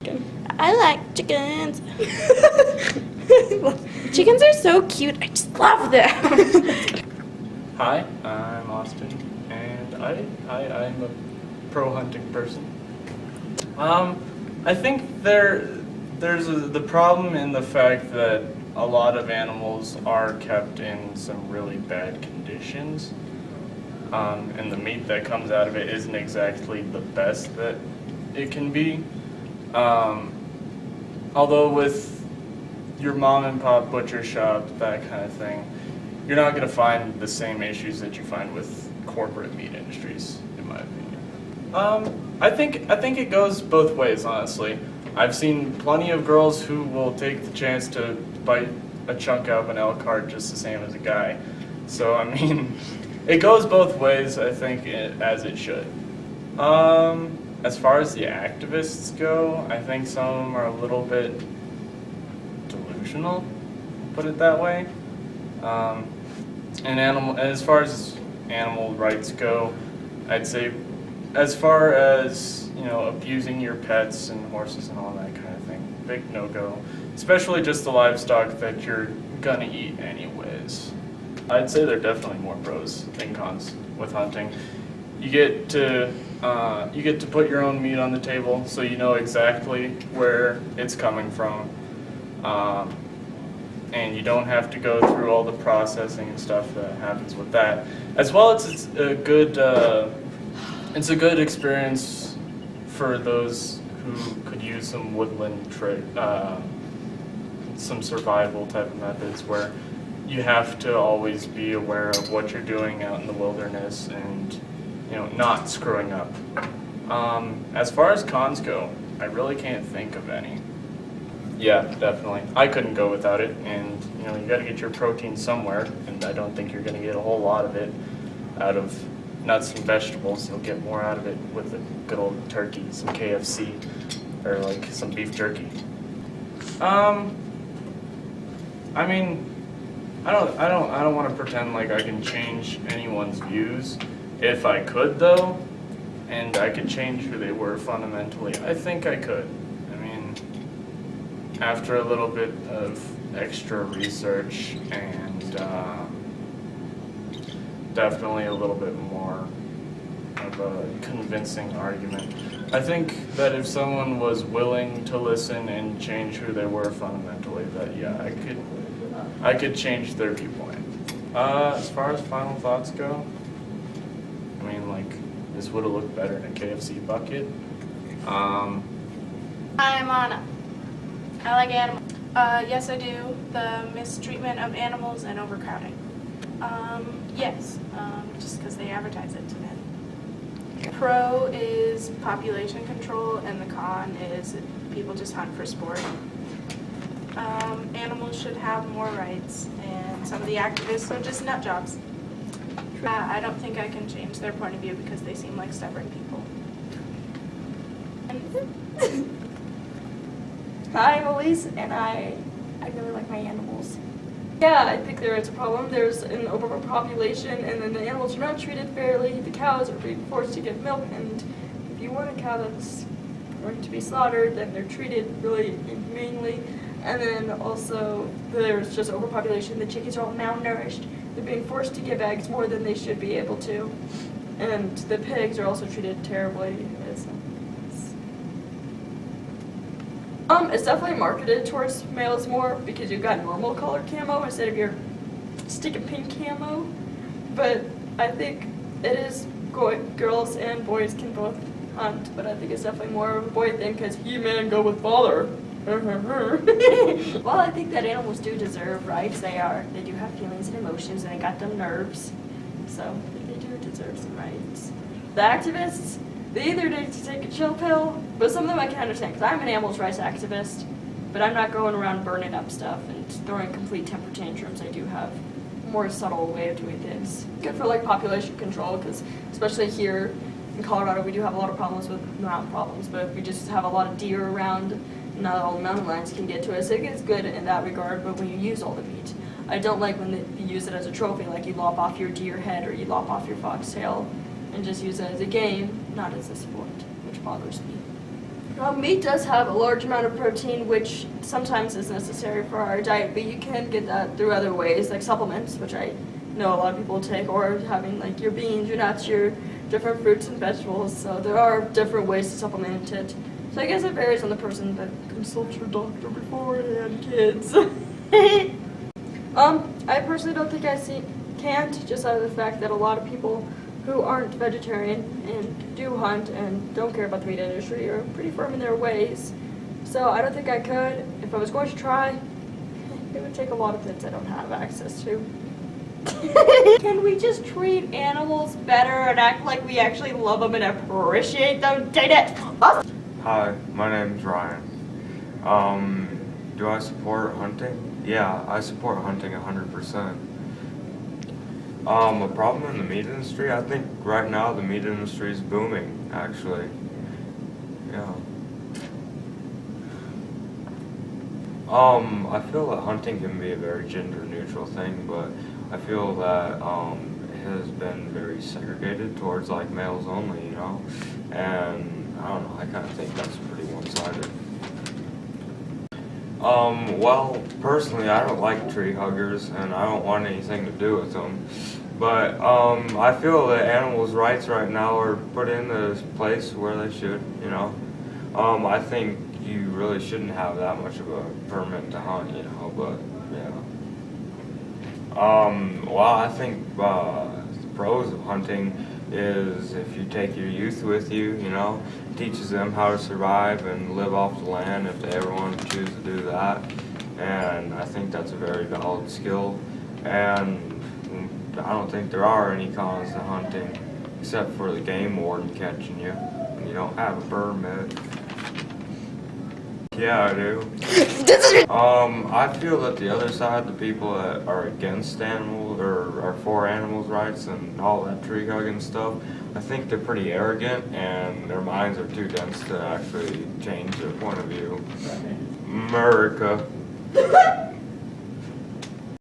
I like chickens. Chickens are so cute. I just love them. Hi, I'm Austin, and I'm a pro hunting person. I think there's the problem in the fact that a lot of animals are kept in some really bad conditions, and the meat that comes out of it isn't exactly the best that it can be. Although with your mom and pop butcher shop, that kind of thing, you're not going to find the same issues that you find with corporate meat industries, in my opinion. I think it goes both ways, honestly. I've seen plenty of girls who will take the chance to bite a chunk out of an elk heart just the same as a guy. So, I mean, it goes both ways, I think, as it should. As far as the activists go, I think some of them are a little bit delusional, put it that way. As far as animal rights go, I'd say as far as, abusing your pets and horses and all that kind of thing, big no-go. Especially just the livestock that you're gonna eat anyways. I'd say there are definitely more pros than cons with hunting. You get to put your own meat on the table, so you know exactly where it's coming from, and you don't have to go through all the processing and stuff that happens with that. As well, it's a good experience for those who could use some woodland some survival type of methods where you have to always be aware of what you're doing out in the wilderness and not screwing up. As far as cons go, I really can't think of any. Yeah, definitely. I couldn't go without it, and you got to get your protein somewhere, and I don't think you're going to get a whole lot of it out of nuts and vegetables. You'll get more out of it with a good old turkey, some KFC, or like some beef jerky. I mean, I don't want to pretend like I can change anyone's views. If I could, though, and I could change who they were fundamentally, I think I could. I mean, after a little bit of extra research and definitely a little bit more of a convincing argument, I think that if someone was willing to listen and change who they were fundamentally, that yeah, I could change their viewpoint. As far as final thoughts go, I mean, like, this would have looked better in a KFC bucket. I'm Anna. I like animals. Yes, I do. The mistreatment of animals and overcrowding. Yes, just because they advertise it to men. Pro is population control, and the con is people just hunt for sport. Animals should have more rights, and some of the activists are just nut jobs. I don't think I can change their point of view because they seem like stubborn people. Hi, I'm Allyse, and I really like my animals. Yeah, I think there is a problem. There's an overpopulation, and then the animals are not treated fairly. The cows are being forced to give milk, and if you want a cow that's going to be slaughtered, then they're treated really inhumanely. And then also, there's just overpopulation. The chickens are all malnourished. They're being forced to give eggs more than they should be able to. And the pigs are also treated terribly. It's definitely marketed towards males more because you've got normal color camo instead of your stick of pink camo. But I think it is girls and boys can both hunt, but I think it's definitely more of a boy thing because he-man go with father. Well, I think that animals do deserve rights. They do have feelings and emotions, and they got them nerves. So I think they do deserve some rights. The activists, they either need to take a chill pill, but some of them I can understand, because I'm an animals rights activist, but I'm not going around burning up stuff and throwing complete temper tantrums. I do have a more subtle way of doing things. Good for like population control, because especially here in Colorado, we do have a lot of problems with, not problems, but we just have a lot of deer around. Not all the mountain lions can get to us. It is good in that regard, but when you use all the meat. I don't like when you use it as a trophy, like you lop off your deer head or you lop off your fox tail, and just use it as a game, not as a sport, which bothers me. Meat does have a large amount of protein, which sometimes is necessary for our diet, but you can get that through other ways, like supplements, which I know a lot of people take, or having like your beans, your nuts, your different fruits and vegetables. So there are different ways to supplement it. So I guess it varies on the person, but consult your doctor beforehand, kids. I personally don't think can't, just out of the fact that a lot of people who aren't vegetarian and do hunt and don't care about the meat industry are pretty firm in their ways. So I don't think I could. If I was going to try, it would take a lot of things I don't have access to. Can we just treat animals better and act like we actually love them and appreciate them? Dang it! Hi, my name's Ryan. Do I support hunting? Yeah, I support hunting 100%. A problem in the meat industry? I think right now the meat industry is booming, actually. Yeah. I feel that hunting can be a very gender-neutral thing, but I feel that it has been very segregated towards like males only, you know? And I don't know, I kind of think that's pretty one-sided. Well, personally, I don't like tree huggers, and I don't want anything to do with them. But, I feel that animals' rights right now are put in the place where they should, you know. I think you really shouldn't have that much of a permit to hunt, you know, but, yeah. Well, I think, the pros of hunting is if you take your youth with you, you know, teaches them how to survive and live off the land if they ever want to choose to do that. And I think that's a very valid skill. And I don't think there are any cons to hunting except for the game warden catching you when you don't have a permit. Yeah, I do. I feel that the other side, the people that are against animals or are for animals' rights and all that tree hugging stuff, I think they're pretty arrogant and their minds are too dense to actually change their point of view. America.